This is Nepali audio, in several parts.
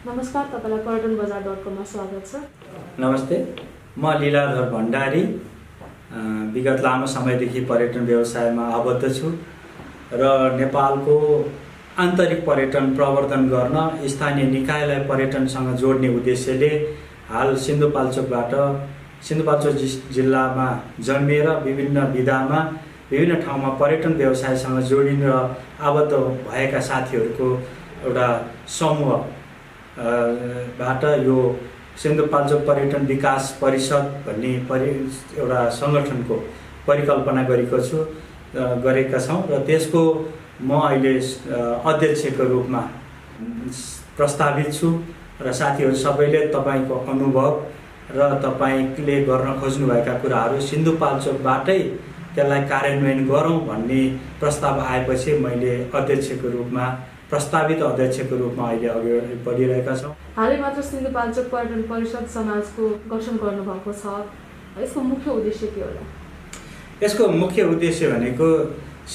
नमस्कार, तपाईलाई पर्यटनबजार.com मा स्वागत छ। नमस्ते, म लीलाधर भण्डारी विगत लामो समयदेखि पर्यटन व्यवसायमा आबद्ध छु र नेपालको आन्तरिक पर्यटन प्रवर्धन गर्न स्थानीय निकायलाई पर्यटनसँग जोड्ने उद्देश्यले हाल सिन्धुपाल्चोक जिल्लामा जन्मिएर विभिन्न विधामा विभिन्न ठाउँमा पर्यटन व्यवसायसँग जोडिन र आबद्ध भएका साथीहरूको एउटा समूह बाट यो सिन्धुपाल्चोक पर्यटन विकास परिषद भन्ने एउटा सङ्गठनको परिकल्पना गरेका छौँ र त्यसको म अहिले अध्यक्षको रूपमा प्रस्तावित छु र साथीहरू सबैले तपाईँको अनुभव र तपाईँले गर्न खोज्नुभएका कुराहरू सिन्धुपाल्चोकबाटै त्यसलाई कार्यान्वयन गरौँ भन्ने प्रस्ताव आएपछि मैले प्रस्तावित अध्यक्षको रूपमा अहिले अघि बढिरहेका छौँ। हालै मात्र सिन्धुपाल्चोक पर्यटन परिषद समाजको गठन गर्नुभएको छ। यसको मुख्य उद्देश्य के होला? यसको मुख्य उद्देश्य भनेको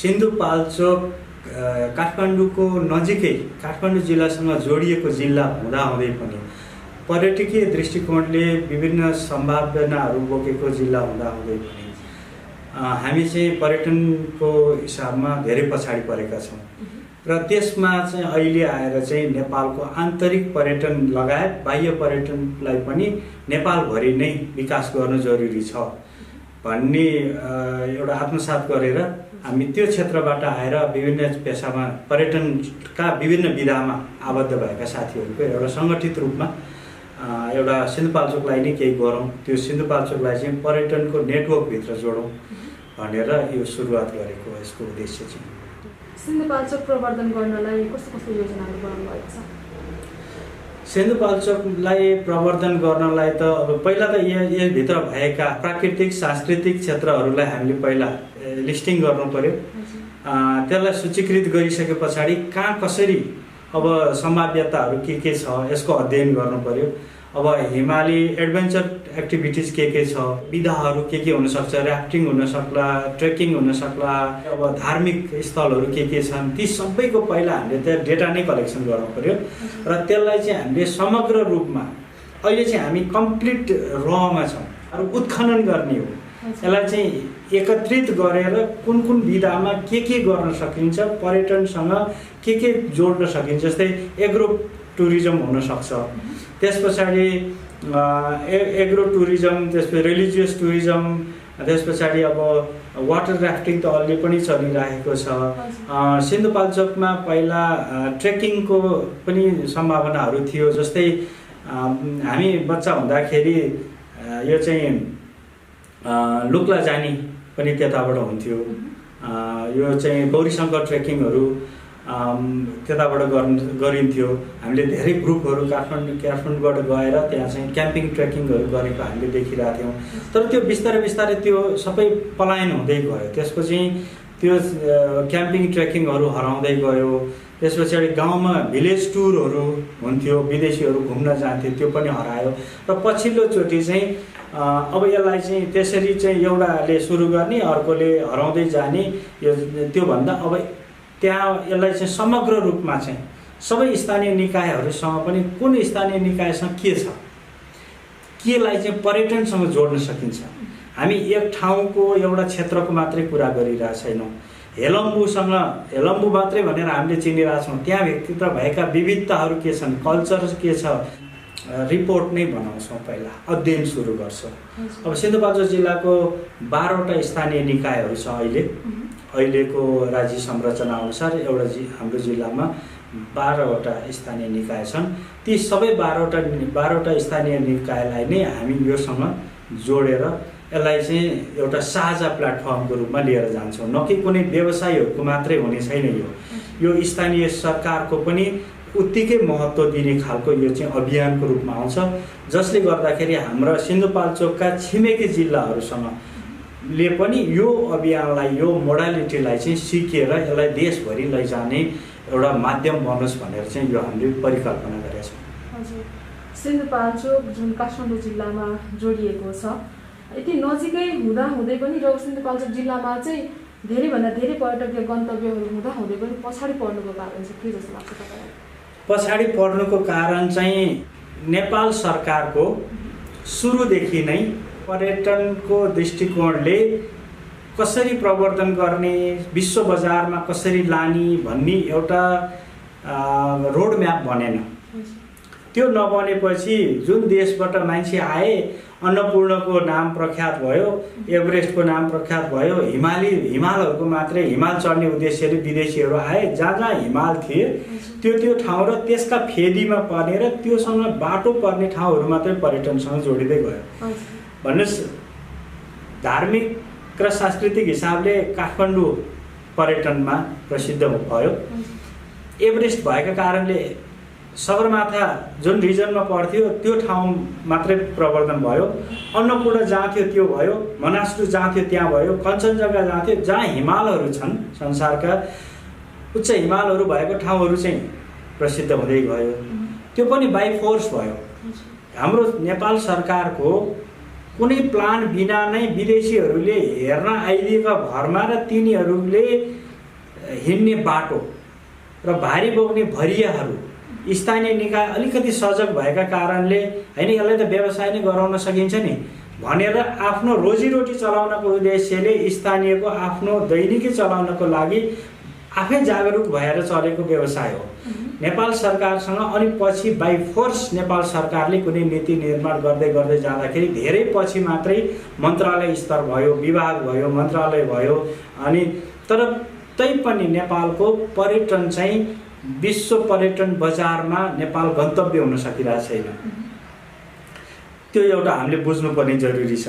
सिन्धुपाल्चोक काठमाडौँको नजिकै काठमाडौँ जिल्लासँग जोडिएको जिल्ला हुँदाहुँदै पनि पर्यटकीय दृष्टिकोणले विभिन्न सम्भावनाहरू बोकेको जिल्ला हुँदाहुँदै पनि हामी चाहिँ पर्यटनको हिसाबमा धेरै पछाडि परेका छौँ र त्यसमा चाहिँ अहिले आएर चाहिँ नेपालको आन्तरिक पर्यटन लगायत बाह्य पर्यटनलाई पनि नेपालभरि नै विकास गर्नु जरुरी छ भन्ने एउटा आत्मसात गरेर हामी त्यो क्षेत्रबाट आएर विभिन्न पेसामा पर्यटनका विभिन्न विधामा आबद्ध भएका साथीहरूको एउटा सङ्गठित रूपमा एउटा सिन्धुपाल्चोकलाई नै केही गरौँ, त्यो सिन्धुपाल्चोकलाई चाहिँ पर्यटनको नेटवर्कभित्र जोडौँ भनेर यो सुरुवात गरेको यसको उद्देश्य चाहिँ। सिन्धुपाल्चोक प्रवर्धन गर्नलाई कस्तो योजनाहरू बनाउनु भएको छ? सिन्धुपाल्चोकलाई प्रवर्धन गर्नलाई त अब पहिला त यसभित्र भएका प्राकृतिक सांस्कृतिक क्षेत्रहरूलाई हामीले पहिला लिस्टिङ गर्नु पर्यो। त्यसलाई सूचीकृत गरिसके पछाडि कहाँ कसरी अब सम्भाव्यताहरू के छ यसको अध्ययन गर्नु पर्यो। अब हिमाली एडभेन्चर एक्टिभिटिज के छ, विधाहरू के हुनसक्छ, ऱ्याफ्टिङ हुनसक्ला, ट्रेकिङ हुनसक्ला, अब धार्मिक स्थलहरू के छन्, ती सबैको पहिला हामीले त्यहाँ डेटा नै कलेक्सन गर्नु पर्यो र त्यसलाई चाहिँ हामीले समग्र रूपमा अहिले चाहिँ हामी कम्प्लिट रमा छौँ र उत्खनन गर्ने हो। यसलाई चाहिँ एकत्रित गरेर कुन विधामा के गर्न सकिन्छ, पर्यटनसँग के जोड्न सकिन्छ, जस्तै एग्रो टुरिज्म हुनसक्छ, त्यस पछाडि एग्रो टुरिज्म, त्यसपछि रिलिजियस टुरिज्म, त्यस पछाडि अब वाटर ऱ्याफ्टिङ त अलि पनि चलिरहेको छ। सिन्धुपाल्चोकमा पहिला ट्रेकिङको पनि सम्भावनाहरू थियो, जस्तै हामी बच्चा हुँदाखेरि यो चाहिँ लुक्ला जानी पनि त्यताबाट हुन्थ्यो। यो चाहिँ गौरीशङ्कर ट्रेकिङहरू त्यताबाट गरिन्थ्यो। हामीले धेरै ग्रुपहरू काठमाडौँबाट गएर त्यहाँ चाहिँ क्याम्पिङ ट्रेकिङहरू गरेको हामीले देखिरहेको थियौँ। तर त्यो बिस्तारै त्यो सबै पलायन हुँदै गयो। त्यसको चाहिँ त्यो क्याम्पिङ ट्रेकिङहरू हराउँदै गयो। त्यस पछाडि गाउँमा भिलेज टुरहरू हुन्थ्यो, विदेशीहरू घुम्न जान्थे, त्यो पनि हरायो। र पछिल्लोचोटि चाहिँ अब यसलाई चाहिँ त्यसरी चाहिँ एउटाले सुरु गर्ने, अर्कोले हराउँदै जाने, यो त्योभन्दा अब त्यहाँ यसलाई चाहिँ समग्र रूपमा चाहिँ सबै स्थानीय निकायहरूसँग पनि कुन स्थानीय निकायसँग के छ, केलाई चाहिँ पर्यटनसँग जोड्न सकिन्छ। हामी एक ठाउँको एउटा क्षेत्रको मात्रै कुरा गरिरहेको छैनौँ। हेलम्बु मात्रै भनेर हामीले चिनिरहेको छौँ। त्यहाँभित्र भएका विविधताहरू के छन्, कल्चर के छ, रिपोर्ट नै बनाउँछौँ, पहिला अध्ययन सुरु गर्छौँ। अब सिन्धुपाल्चोक जिल्लाको 12वटा स्थानीय निकायहरू छ। अहिलेको राज्य संरचना अनुसार हाम्रो जिल्लामा 12वटा स्थानीय निकाय छन्। ती सबै 12वटा स्थानीय निकायलाई नै हामी योसँग जोडेर यसलाई चाहिँ एउटा साझा प्लेटफर्मको रूपमा लिएर जान्छौँ। न कि कुनै व्यवसायीहरूको मात्रै हुने छैन। यो स्थानीय सरकारको पनि उत्तिकै महत्त्व दिने खालको यो चाहिँ अभियानको रूपमा आउँछ, जसले गर्दाखेरि हाम्रा सिन्धुपाल्चोकका छिमेकी जिल्लाहरूसँग ले पनि यो अभियानलाई, यो मोडालिटीलाई चाहिँ सिकेर यसलाई देशभरि लैजाने एउटा माध्यम बनोस् भनेर चाहिँ यो हामीले परिकल्पना गरेका छौँ। हजुर, सिन्धुपाल्चोक जुन काठमाडौँ जिल्लामा जोडिएको छ, यति नजिकै हुँदै पनि र सिन्धुपाल्चोक जिल्लामा चाहिँ धेरैभन्दा धेरै पर्यटकीय गन्तव्यहरू हुँदै पनि पछाडि पर्नुको कारण चाहिँ के जस्तो लाग्छ तपाईँलाई? पछाडि पर्नुको कारण चाहिँ नेपाल सरकारको सुरुदेखि नै पर्यटनको दृष्टिकोणले कसरी प्रवर्धन गर्ने, विश्व बजारमा कसरी लाने भन्ने एउटा रोडम्याप बनेन। त्यो नबनेपछि जुन देशबाट मान्छे आए, अन्नपूर्णको नाम प्रख्यात भयो, एभरेस्टको नाम प्रख्यात भयो, हिमालहरूको मात्रै हिमाल चढ्ने उद्देश्यले विदेशीहरू आए। जहाँ जहाँ हिमाल थिए त्यो ठाउँ र त्यसका फेदीमा पर्ने र त्योसँग बाटो पर्ने ठाउँहरू मात्रै पर्यटनसँग जोडिँदै गयो। भन्नुहोस्, धार्मिक र सांस्कृतिक हिसाबले काठमाडौँ पर्यटनमा प्रसिद्ध भयो। एभरेस्ट भएका कारणले सगरमाथा जुन रिजनमा पर्थ्यो त्यो ठाउँ मात्रै प्रवर्धन भयो। अन्नपूर्ण जहाँ थियो त्यो भयो, मनासलु जहाँ थियो त्यहाँ भयो, कञ्चनजङ्घा जहाँ थियो, जहाँ हिमालहरू छन्, संसारका उच्च हिमालहरू भएको ठाउँहरू चाहिँ प्रसिद्ध हुँदै गयो। त्यो पनि बाई फोर्स भयो। हाम्रो नेपाल सरकारको कुनै प्लान बिना नै विदेशीहरूले हेर्न आइदिएका भरमा र तिनीहरूले हिँड्ने बाटो र भारी बोक्ने भरियाहरू स्थानीय निकाय अलिकति सजग भएका कारणले हैन यसलाई त व्यवसाय नै गराउन सकिन्छ नि भनेर आफ्नो रोजीरोटी चलाउनको उद्देश्यले स्थानीयको आफ्नो दैनिकी चलाउनको लागि आफै जागरुक भएर चलेको व्यवसाय हो। नेपाल सरकारसँग अनि पछि बाई फोर्स नेपाल सरकारले कुनै नीति निर्माण गर्दै गर्दै जाँदाखेरि धेरै पछि मात्रै मन्त्रालय स्तर भयो, विभाग भयो, मन्त्रालय भयो। अनि तर तैपनि नेपालको पर्यटन चाहिँ विश्व पर्यटन बजारमा नेपाल गन्तव्य हुन सकिरहेको छैन। त्यो एउटा हामीले बुझ्नुपर्ने जरुरी छ।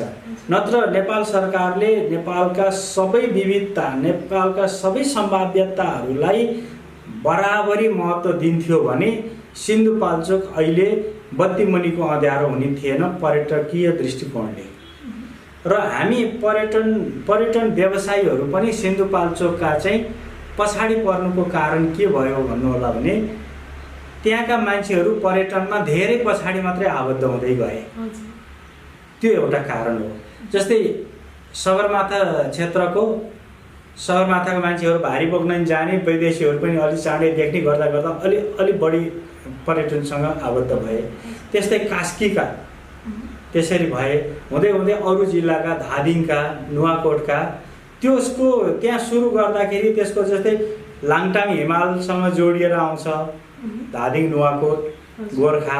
नत्र नेपाल सरकारले नेपालका सबै विविधता, नेपालका सबै सम्भाव्यताहरूलाई बराबरी महत्त्व दिन्थ्यो भने सिन्धुपाल्चोक अहिले बत्तीमुनिको अँध्यारो हुने थिएन पर्यटकीय दृष्टिकोणले। र हामी पर्यटन व्यवसायीहरू पनि सिन्धुपाल्चोकका चाहिँ पछाडि पर्नुको कारण के भयो भन्नुहोला भने त्यहाँका मान्छेहरू पर्यटनमा धेरै पछाडि मात्रै आबद्ध हुँदै गए। त्यो एउटा कारण हो। जस्तै सगरमाथाको मान्छेहरू भारी बोक्न जाने, विदेशीहरू पनि अलि चाँडै देख्ने गर्दा गर्दा अलि बढी पर्यटनसँग आबद्ध भए। त्यस्तै कास्कीका त्यसरी भए। हुँदै हुँदै अरू जिल्लाका, धादिङका, नुवाकोटका त्यसको त्यहाँ सुरु गर्दाखेरि त्यसको जस्तै लाङटाङ हिमालसँग जोडिएर आउँछ, धादिङ, नुवाकोट, गोर्खा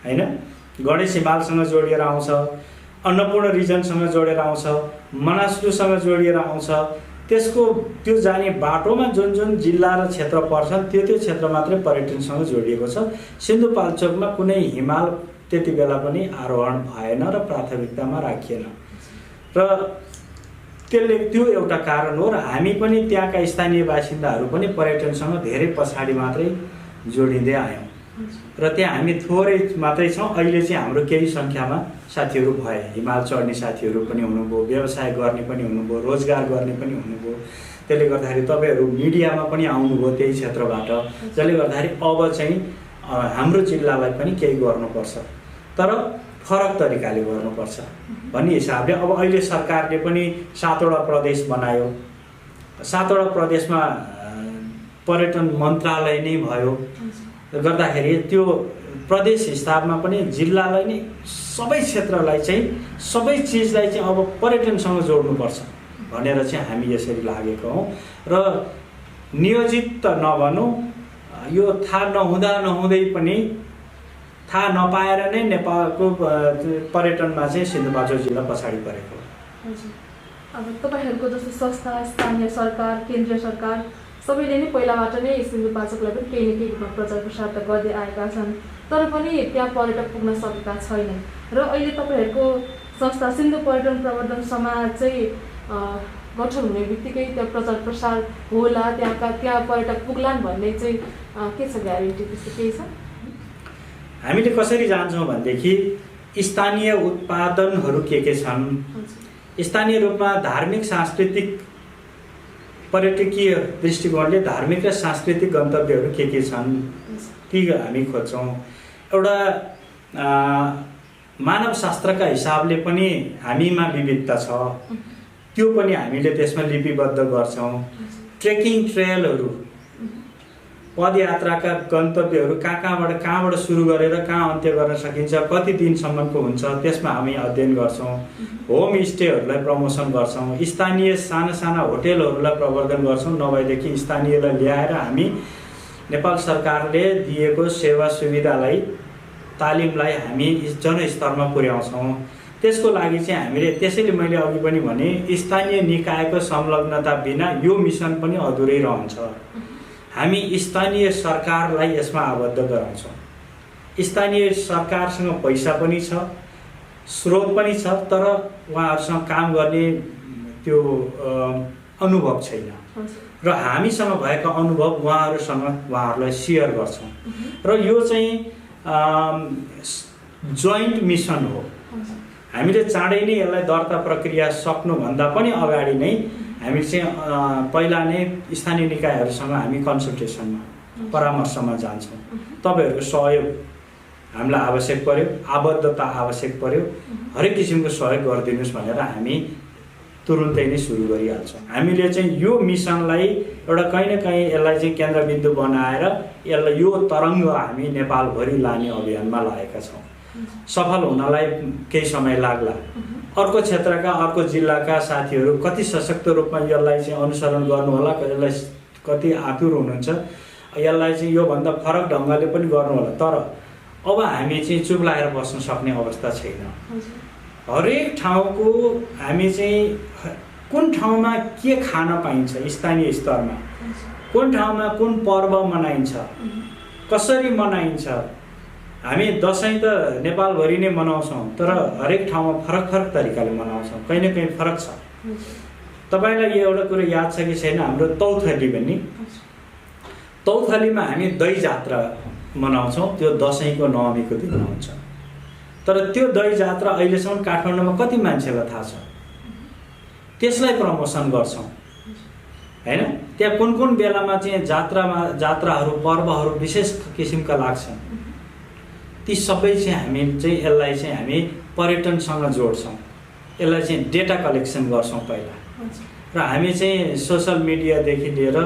हैन, गणेश हिमालसँग जोडिएर आउँछ, अन्नपूर्ण रिजनसँग जोडेर आउँछ, मनासलुसँग जोडिएर आउँछ। त्यसको त्यो जाने बाटोमा जुन जुन जिल्ला र क्षेत्र पर्छन् त्यो क्षेत्र मात्रै पर्यटनसँग जोडिएको छ। सिन्धुपाल्चोकमा कुनै हिमाल त्यति बेला पनि आरोहण भएन र प्राथमिकतामा राखिएन र त्यो एउटा कारण हो। र हामी पनि त्यहाँका स्थानीय बासिन्दाहरू पनि पर्यटनसँग धेरै पछाडि मात्रै जोडिँदै आयौँ र त्यहाँ हामी थोरै मात्रै छौँ। अहिले चाहिँ हाम्रो केही सङ्ख्यामा साथीहरू भए, हिमाल चढ्ने साथीहरू पनि हुनुभयो, व्यवसाय गर्ने पनि हुनुभयो, रोजगार गर्ने पनि हुनुभयो। त्यसले गर्दाखेरि तपाईँहरू मिडियामा पनि आउनुभयो त्यही क्षेत्रबाट, जसले गर्दाखेरि अब चाहिँ हाम्रो जिल्लालाई पनि केही गर्नुपर्छ, तर फरक तरिकाले गर्नुपर्छ भन्ने हिसाबले अब अहिले सरकारले पनि 7वटा प्रदेश बनायो। 7वटा प्रदेशमा पर्यटन मन्त्रालय नै भयो गर्दाखेरि त्यो प्रदेश हिसाबमा पनि जिल्लालाई नै सबै क्षेत्रलाई चाहिँ सबै चिजलाई चाहिँ अब पर्यटनसँग जोड्नुपर्छ भनेर चाहिँ हामी यसरी लागेको हौँ। र नियोजित त नभनौँ, यो थाहा नहुँदै पनि थाहा नपाएर नै नेपालको पर्यटनमा चाहिँ सिन्धुपाल्चोक जिल्ला पछाडि परेको हो। अब तपाईँहरूको जस्तो संस्था, स्थानीय सरकार, केन्द्रीय सरकार सबैले नै पहिलाबाट नै सिन्धुपाल्चोकलाई पनि केही न केही रूपमा प्रचार प्रसार त गर्दै आएका छन्, तर पनि त्यहाँ पर्यटक पुग्न सकेका छैनन्। र अहिले तपाईँहरूको संस्था सिन्धु पर्यटन प्रवर्धन समाज चाहिँ गठन हुने बित्तिकै त्यहाँ प्रचार प्रसार होला, त्यहाँ पर्यटक पुग्लान् भन्ने चाहिँ के छ ग्यारेन्टी, त्यस्तो केही छ? हामीले कसरी जान्छौँ भनेदेखि स्थानीय उत्पादनहरू के छन्, स्थानीय रूपमा धार्मिक सांस्कृतिक पर्यटकीय दृष्टिकोणले धार्मिक र सांस्कृतिक गन्तव्यहरू के छन् ती हामी खोज्छौँ। एउटा मानवशास्त्रका हिसाबले पनि हामीमा विविधता छ, त्यो पनि हामीले त्यसमा लिपिबद्ध गर्छौँ। ट्रेकिङ ट्रेलहरू पदयात्राका गन्तव्यहरू कहाँबाट सुरु गरेर कहाँ अन्त्य गर्न सकिन्छ, कति दिनसम्मको हुन्छ, त्यसमा हामी अध्ययन गर्छौँ। होमस्टेहरूलाई प्रमोसन गर्छौँ, स्थानीय साना होटेलहरूलाई प्रवर्धन गर्छौँ। नभएदेखि स्थानीयलाई ल्याएर हामी नेपाल सरकारले दिएको सेवा सुविधालाई, तालिमलाई हामी जनस्तरमा पुर्याउँछौँ। त्यसको लागि चाहिँ हामीले, त्यसैले मैले अघि पनि भने, स्थानीय निकायको संलग्नता बिना यो मिसन पनि अधुरै रहन्छ। हामी स्थानीय सरकारलाई यसमा आबद्ध गराउँछौँ। स्थानीय सरकारसँग पैसा पनि छ, स्रोत पनि छ, तर उहाँहरूसँग काम गर्ने त्यो अनुभव छैन र हामीसँग भएको अनुभव उहाँहरूलाई सेयर गर्छौँ र यो चाहिँ जोइन्ट मिसन हो। हामीले चाँडै नै यसलाई दर्ता प्रक्रिया सक्नुभन्दा पनि अगाडि नै हामी चाहिँ पहिला नै स्थानीय निकायहरूसँग हामी कन्सल्टेसनमा, परामर्शमा जान्छौँ। तपाईँहरूको सहयोग हामीलाई आवश्यक पर्यो, आबद्धता आवश्यक पर्यो, हरेक किसिमको सहयोग गरिदिनुहोस् भनेर हामी तुरुन्तै नै सुरु गरिहाल्छौँ। हामीले चाहिँ यो मिसनलाई एउटा कहीँ न कहीँ यसलाई चाहिँ केन्द्रबिन्दु बनाएर यसलाई यो तरङ्ग हामी नेपालभरि लाने अभियानमा लागेका छौँ। सफल हुनलाई केही समय लाग्ला। अर्को क्षेत्रका, अर्को जिल्लाका साथीहरू कति सशक्त रूपमा यसलाई चाहिँ अनुसरण गर्नुहोला, यसलाई कति आतुर हुनुहुन्छ, यसलाई चाहिँ योभन्दा फरक ढङ्गले पनि गर्नुहोला। तर अब हामी चाहिँ चुप लागेर बस्न सक्ने अवस्था छैन। हरेक ठाउँको हामी चाहिँ कुन ठाउँमा के खान पाइन्छ, स्थानीय स्तरमा कुन ठाउँमा कुन पर्व मनाइन्छ, कसरी मनाइन्छ। हामी दसैँ त नेपालभरि नै मनाउँछौँ, तर हरेक ठाउँमा फरक तरिकाले मनाउँछौँ, कहीँ न कहीँ फरक छ। तपाईँलाई यो एउटा कुरो याद छ कि छैन, हाम्रो तौथली भन्ने, तौथलीमा हामी दही जात्रा मनाउँछौँ। त्यो दसैँको नवमीको दिन हुन्छ। तर त्यो दही जात्रा अहिलेसम्म काठमाडौँमा कति मान्छेलाई थाहा छ? त्यसलाई प्रमोसन गर्छौँ हैन। त्यहाँ कुन बेलामा चाहिँ जात्राहरू, पर्वहरू विशेष किसिमका लाग्छन्, ती सबै चाहिँ हामी चाहिँ यसलाई चाहिँ हामी पर्यटनसँग जोड्छौँ। यसलाई चाहिँ डेटा कलेक्सन गर्छौँ पहिला, र हामी चाहिँ सोसल मिडियादेखि लिएर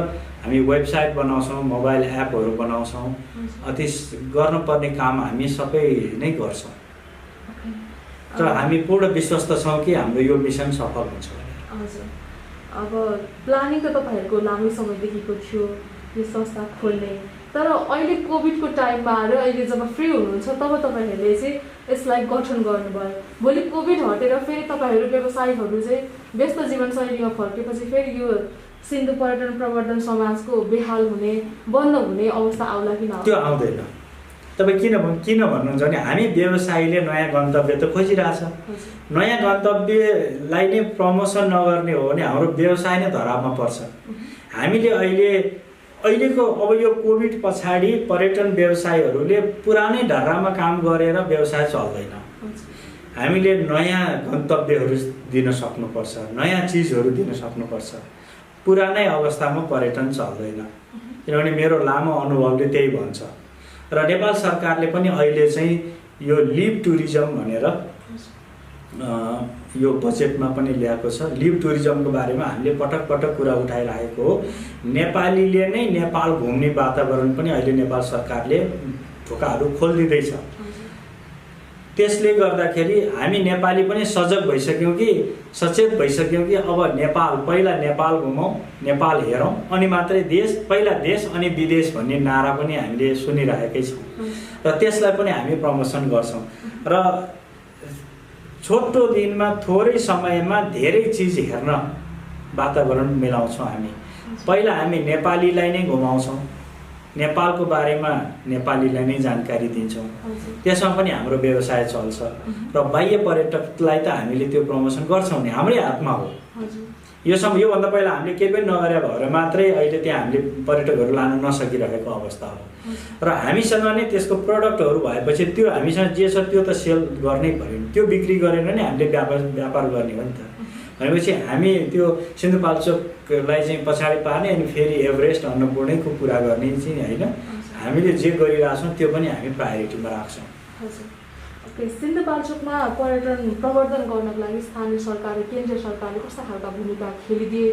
हामी वेबसाइट बनाउँछौँ, मोबाइल एपहरू बनाउँछौँ। अति गर्नुपर्ने काम हामी सबै नै गर्छौँ र हामी पूर्ण विश्वस्त छौँ कि हाम्रो यो मिसन सफल हुन्छ। हजुर, अब प्लानिङ त तपाईँहरूको लामो समयदेखिको थियो यो संस्था खोल्ने, तर अहिले कोभिडको टाइममा आएर अहिले जब फ्री हुनुहुन्छ तब तपाईँहरूले चाहिँ यसलाई गठन गर्नुभयो। भोलि कोभिड हटेर फेरि तपाईँहरू व्यवसायीहरू चाहिँ व्यस्त जीवनशैलीमा फर्केपछि फेरि यो सिन्धु पर्यटन प्रवर्धन समाजको बेहाल हुने, बन्द हुने अवस्था आउला कि न? त्यो आउँदैन। तपाईँ किन भन्नुहुन्छ भने हामी व्यवसायीले नयाँ गन्तव्य त खोजिरहेछ। नयाँ गन्तव्यलाई नै प्रमोसन नगर्ने हो भने हाम्रो व्यवसाय नै धरापमा पर्छ। हामीले अहिलेको अब यो कोभिड पछाडि पर्यटन व्यवसायीहरूले पुरानै ढर्रामा काम गरेर व्यवसाय चल्दैन। हामीले नयाँ गन्तव्यहरू दिन सक्नुपर्छ, नयाँ चिजहरू दिन सक्नुपर्छ। पुरानै अवस्थामा पर्यटन चल्दैन, किनभने मेरो लामो अनुभवले त्यही भन्छ। र नेपाल सरकारले पनि अहिले चाहिँ यो लिभ टुरिज्म भनेर यो बजेटमा पनि ल्याएको छ। लिभ टुरिज्मको बारेमा हामीले पटक कुरा उठाइरहेको हो। नेपालीले नै नेपाल घुम्ने वातावरण पनि अहिले नेपाल सरकारले ढोकाहरू खोलिदिँदैछ। त्यसले गर्दाखेरि हामी नेपाली पनि सचेत भइसक्यौँ कि अब पहिला नेपाल घुमौँ, नेपाल हेरौँ, अनि मात्रै पहिला देश अनि विदेश भन्ने नारा पनि हामीले सुनिरहेकै छौँ र त्यसलाई पनि हामी प्रमोसन गर्छौँ। र छोटो दिनमा, थोरै समयमा धेरै चिज हेर्न वातावरण मिलाउँछौँ हामी। पहिला हामी नेपालीलाई नै घुमाउँछौँ, नेपालको बारेमा नेपालीलाई नै जानकारी दिन्छौँ, त्यसमा पनि हाम्रो व्यवसाय चल्छ। र बाह्य पर्यटकलाई त हामीले त्यो प्रमोसन गर्छौँ नि, हाम्रै हातमा हो। योभन्दा पहिला हामीले केही पनि नगरे भएर मात्रै अहिले त्यहाँ हामीले पर्यटकहरू लान नसकिरहेको अवस्था हो। र हामीसँग नै त्यसको प्रडक्टहरू भएपछि त्यो हामीसँग जे छ त्यो त सेल गर्नै पर्यो। त्यो बिक्री गरेर नै हामीले व्यापार गर्ने हो नि त। भनेपछि हामी त्यो सिन्धुपाल्चोकलाई चाहिँ पछाडि पार्ने अनि फेरि एभरेस्ट, अन्नपूर्णैको कुरा गर्ने चाहिँ होइन, हामीले जे गरिरहेछौँ त्यो पनि हामी प्रायोरिटीमा राख्छौँ। सिन्धुपाल्चोकमा पर्यटन प्रवर्धन गर्नको लागि स्थानीय सरकार र केन्द्रीय सरकारले कस्ता खालका भूमिका खेलिदिए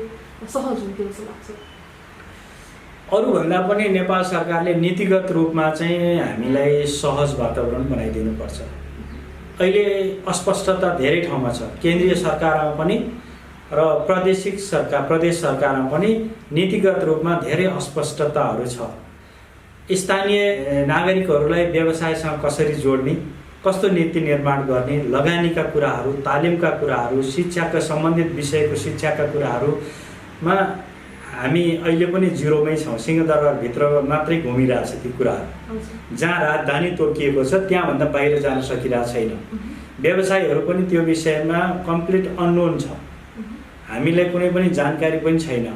सहज हुन्थ्यो जस्तो लाग्छ? अरूभन्दा पनि नेपाल सरकारले नीतिगत रूपमा चाहिँ हामीलाई सहज वातावरण बनाइदिनुपर्छ। अहिले अस्पष्टता धेरै ठाउँमा छ, केन्द्रीय सरकारमा पनि र प्रदेश सरकारमा पनि नीतिगत रूपमा धेरै अस्पष्टताहरू छ। स्थानीय नागरिकहरूलाई व्यवसायसँग कसरी जोड्ने, कस्तो नीति निर्माण गर्ने, लगानीका कुराहरू, तालिमका कुराहरू, शिक्षाका सम्बन्धित विषयको शिक्षाका कुराहरूमा हामी अहिले पनि जिरोमै छौँ। सिंहदरबारभित्र मात्रै घुमिरहेछ ती कुराहरू। जहाँ राजधानी तोकिएको छ त्यहाँभन्दा बाहिर जान सकिरहेको छैन। व्यवसायीहरू पनि त्यो विषयमा कम्प्लिट अननोन छ, हामीलाई कुनै पनि जानकारी पनि छैन।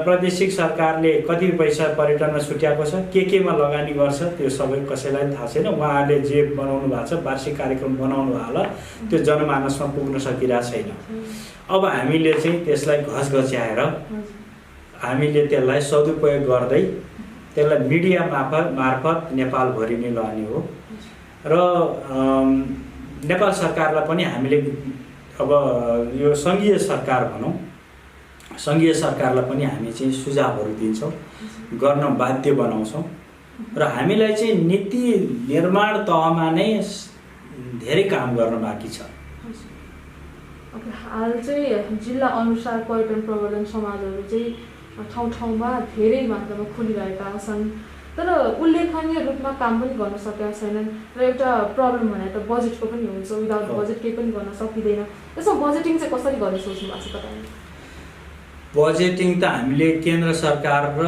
प्रादेशिक सरकारले कति पैसा पर्यटनमा छुट्याएको छ, केमा लगानी गर्छ, त्यो सबै कसैलाई थाहा छैन। उहाँहरूले जे बनाउनु भएको छ, वार्षिक कार्यक्रम बनाउनु भयो होला, त्यो जनमानसमा पुग्न सकिरहेको छैन। अब हामीले चाहिँ त्यसलाई घसघस्याएर हामीले त्यसलाई सदुपयोग गर्दै त्यसलाई मिडिया मार्फत नेपालभरि नै लाने हो। र नेपाल सरकारलाई पनि हामीले अब यो सङ्घीय सरकार भनौँ, सङ्घीय सरकारलाई पनि हामी चाहिँ सुझावहरू दिन्छौँ, गर्न बाध्य बनाउँछौँ। र हामीलाई चाहिँ नीति निर्माण तहमा नै धेरै काम गर्न बाँकी छ। हाल चाहिँ जिल्ला अनुसार पर्यटन प्रवर्धन समाजहरू चाहिँ ठाउँ ठाउँमा धेरै मात्रामा खुलिरहेका छन्, तर उल्लेखनीय रूपमा काम पनि गर्न सकेका छैनन्। र एउटा प्रब्लम भने त बजेटको पनि हुन्छ, विदाउट बजेट केही पनि गर्न सकिँदैन। त्यसमा बजेटिङ चाहिँ कसरी गर्ने सोच्नु भएको छ तपाईँले? बजेटिङ त हामीले केन्द्र सरकार र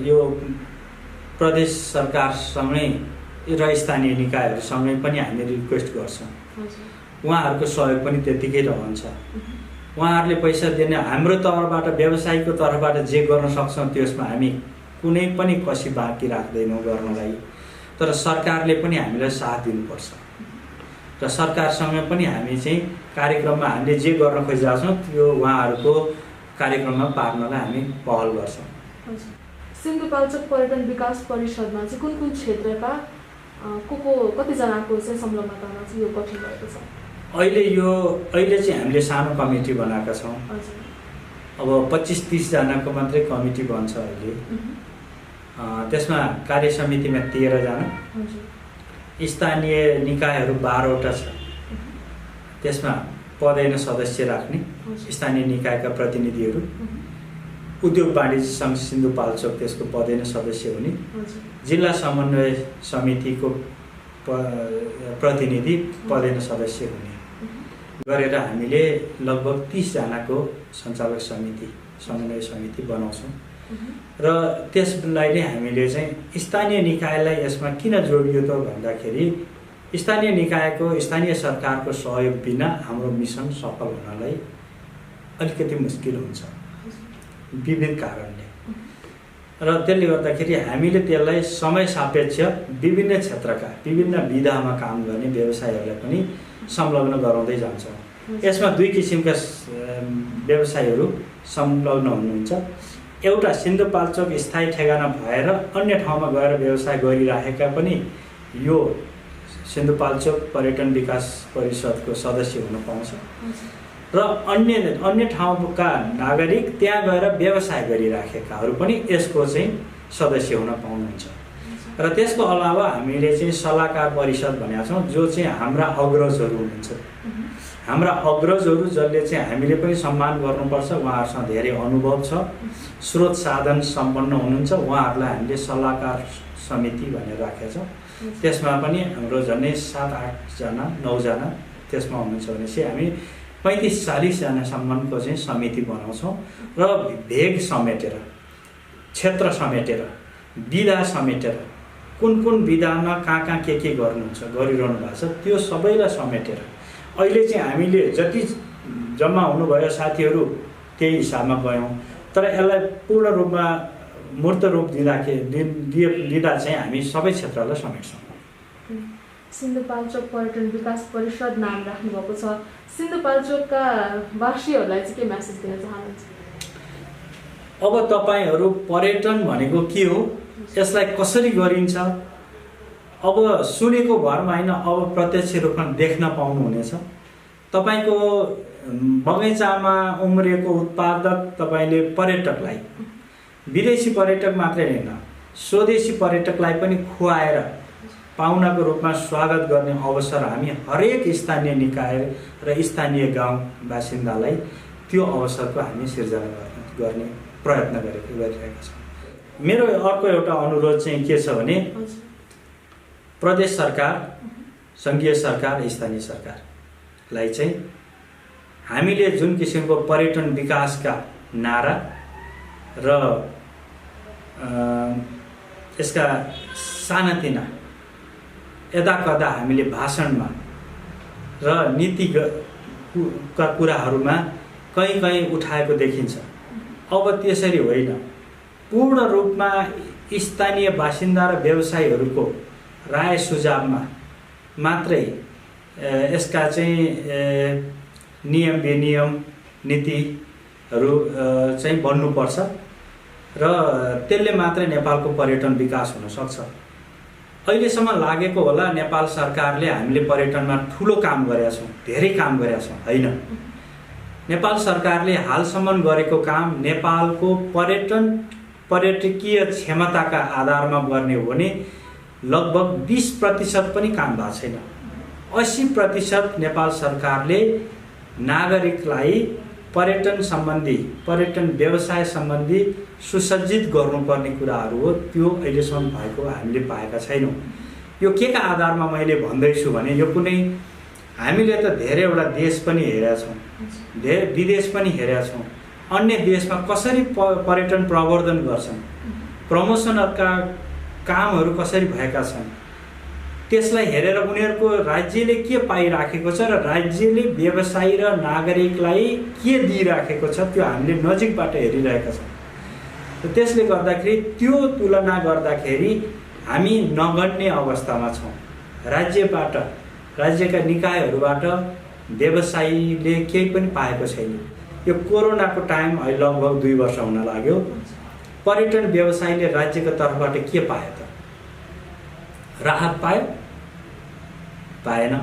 यो प्रदेश सरकारसँगै र स्थानीय निकायहरूसँगै पनि हामी रिक्वेस्ट गर्छौँ। उहाँहरूको सहयोग पनि त्यतिकै रहन्छ। उहाँहरूले पैसा दिने, हाम्रो तर्फबाट व्यवसायीको तर्फबाट जे गर्न सक्छौँ त्यसमा हामी कुनै पनि कसी बाँकी राख्दैनौँ गर्नलाई। तर सरकारले पनि हामीलाई साथ दिनुपर्छ र सरकारसँग पनि हामी चाहिँ कार्यक्रममा हामीले जे गर्न खोजिरहेको छौँ त्यो उहाँहरूको कार्यक्रममा पार्नलाई हामी पहल गर्छौँ। सिन्धुपाल्चोक पर्यटन विकास परिषदमा चाहिँ कुन कुन क्षेत्रका को कतिजनाको चाहिँ संलग्नतामा चाहिँ यो गठन भएको छ? अहिले चाहिँ हामीले सानो कमिटी बनाएका छौँ। अब 25-30 जनाको मात्रै कमिटी बन्छ अहिले। त्यसमा कार्य समितिमा 13 जना, स्थानीय निकायहरू 12वटा छ। त्यसमा पदैन सदस्य राख्ने स्थानीय निकायका प्रतिनिधिहरू, उद्योग वाणिज्य सङ्घ सिन्धुपाल्चोक त्यसको पदैन सदस्य हुने, जिल्ला समन्वय समितिको प्रतिनिधि पदैन सदस्य हुने गरेर हामीले लगभग 30 जनाको सञ्चालक समिति, समन्वय समिति बनाउँछौँ। र त्यसलाई नै हामीले चाहिँ स्थानीय निकायलाई यसमा किन जोडियो त भन्दाखेरि स्थानीय निकायको, स्थानीय सरकारको सहयोग बिना हाम्रो मिसन सफल हुनलाई अलिकति मुस्किल हुन्छ विविध कारणले। र त्यसले गर्दाखेरि हामीले त्यसलाई समय सापेक्ष विभिन्न क्षेत्रका विभिन्न विधामा काम गर्ने व्यवसायहरूलाई पनि संलग्न गराउँदै जान्छौँ। यसमा 2 किसिमका व्यवसायीहरू संलग्न हुनुहुन्छ। एउटा सिन्धुपाल्चोक स्थायी ठेगाना भएर अन्य ठाउँमा गएर व्यवसाय गरिराखेका पनि यो सिन्धुपाल्चोक पर्यटन विकास परिषदको सदस्य हुन पाउँछ र अन्य ठाउँका नागरिक त्यहाँ गएर व्यवसाय गरिराखेकाहरू पनि यसको चाहिँ सदस्य हुन पाउनुहुन्छ। र त्यसको अलावा हामीले चाहिँ सल्लाहकार परिषद भनेका छौँ, जो चाहिँ हाम्रा अग्रजहरू हुनुहुन्छ। हाम्रा अग्रजहरू जसले चाहिँ हामीले पनि सम्मान गर्नुपर्छ, उहाँहरूसँग धेरै अनुभव छ, स्रोत साधन सम्पन्न हुनुहुन्छ, उहाँहरूलाई हामीले सल्लाहकार समिति भनेर राखेका छौँ। त्यसमा पनि हाम्रो झन्डै 7-8 जना 9 जना त्यसमा हुनुहुन्छ भनेपछि हामी 35-40 जनासम्मको चाहिँ समिति बनाउँछौँ र भेग समेटेर, क्षेत्र समेटेर, विधा समेटेर, कुन विधामा कहाँ के गर्नुहुन्छ, गरिरहनु भएको छ त्यो सबैलाई समेटेर अहिले चाहिँ हामीले जति जम्मा हुनुभयो साथीहरू त्यही हिसाबमा गयौँ। तर यसलाई पूर्ण रूपमा मूर्त रूप दिँदा चाहिँ हामी सबै क्षेत्रलाई समेट्छौँ। सिन्धुपाल्चोक पर्यटन विकास परिषद नाम राख्नुभएको छ, सिन्धुपाल्चोकका वासीहरूलाई चाहिँ के मेसेज दिन चाहनुहुन्छ? अब तपाईँहरू पर्यटन भनेको के हो, यसलाई कसरी गरिन्छ, अब सुनेको भरमा होइन, अब प्रत्यक्ष रूपमा देख्न पाउनुहुनेछ। तपाईँको बगैँचामा उम्रिएको उत्पादक तपाईँले पर्यटकलाई विदेशी पर्यटक मात्रै होइन, स्वदेशी पर्यटकलाई पनि खुवाएर पाहुनाको रूपमा स्वागत गर्ने अवसर हामी हरेक स्थानीय निकाय र स्थानीय गाउँ बासिन्दालाई त्यो अवसरको हामी सिर्जना गर्ने प्रयत्न गरिरहेका छौँ। मेरो अर्को एउटा अनुरोध चाहिँ के छ भने प्रदेश सरकार, सङ्घीय सरकार, स्थानीय सरकारलाई चाहिँ हामीले जुन किसिमको पर्यटन विकासका नारा र यसका सानातिना यदाकदा हामीले भाषणमा र नीतिका कुराहरूमा कहीँ उठाएको देखिन्छ। अब त्यसरी होइन, पूर्ण रूपमा स्थानीय बासिन्दा र व्यवसायीहरूको राय सुझावमा मात्रै यसका चाहिँ नियम विनियम नीतिहरू चाहिँ बन्नुपर्छ र त्यसले मात्रै नेपालको पर्यटन विकास हुन सक्छ। अहिलेसम्म लागेको होला नेपाल सरकारले हामीले पर्यटनमा ठुलो काम गरेका छौँ, धेरै काम गरेका छौँ, होइन। नेपाल सरकारले हालसम्म गरेको काम नेपालको पर्यटकीय क्षमताका आधारमा गर्ने हो भने लगभग 20% पनि काम भएको छैन। 80% नेपाल सरकारले नागरिकलाई पर्यटन सम्बन्धी, पर्यटन व्यवसाय सम्बन्धी सुसज्जित गर्नुपर्ने कुराहरू हो, त्यो अहिलेसम्म भएको हामीले पाएका छैनौँ। यो के का आधारमा मैले भन्दैछु भने यो कुनै हामीले त धेरैवटा देश पनि हेरेका छौँ, धेरै विदेश पनि हेरेका छौँ। अन्य देशमा कसरी पर्यटन प्रवर्धन गर्छन्, प्रमोसनका कामहरू कसरी भएका छन्, त्यसलाई हेरेर उनीहरूको राज्यले के पाइराखेको छ र राज्यले व्यवसायी र नागरिकलाई के दिइराखेको छ त्यो हामीले नजिकबाट हेरिरहेका छौँ। त्यसले गर्दाखेरि त्यो तुलना गर्दाखेरि हामी नगण्य अवस्थामा छौँ। राज्यबाट, राज्यका निकायहरूबाट व्यवसायीले केही पनि पाएको छैन। यो कोरोनाको टाइम अहिले लगभग 2 वर्ष हुन लाग्यो। पर्यटन व्यवसायीले राज्यको तर्फबाट के पायो त? राहत पायो? पाएन।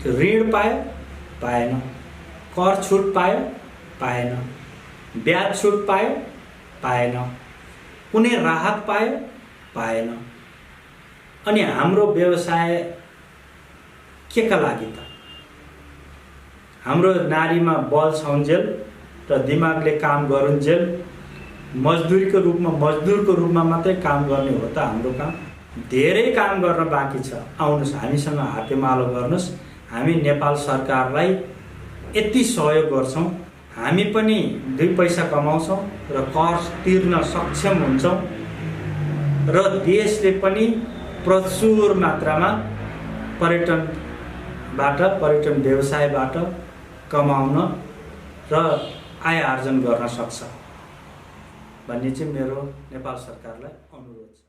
ऋण पायो? पाएन। कर छुट पायो? पाएन। ब्याज छुट पायो? पाएन। कुनै राहत पायो? पाएन। अनि हाम्रो व्यवसाय के का लागि त? हाम्रो नारीमा बल छौन्जेल र दिमागले काम गरुन्जेल मजदुरको रूपमा मात्रै काम गर्ने हो त हाम्रो काम? धेरै काम गर्न बाँकी छ। आउनुहोस्, हामीसँग हातेमालो गर्नुहोस्। हामी नेपाल सरकारलाई यति सहयोग गर्छौँ, हामी पनि 2 पैसा कमाउँछौँ र कर तिर्न सक्षम हुन्छौँ र देशले पनि प्रचुर मात्रामा पर्यटनबाट, पर्यटन व्यवसायबाट कमाउन र आय आर्जन गर्न सक्छ भन्ने चाहिँ मेरो नेपाल सरकारलाई अनुरोध छ।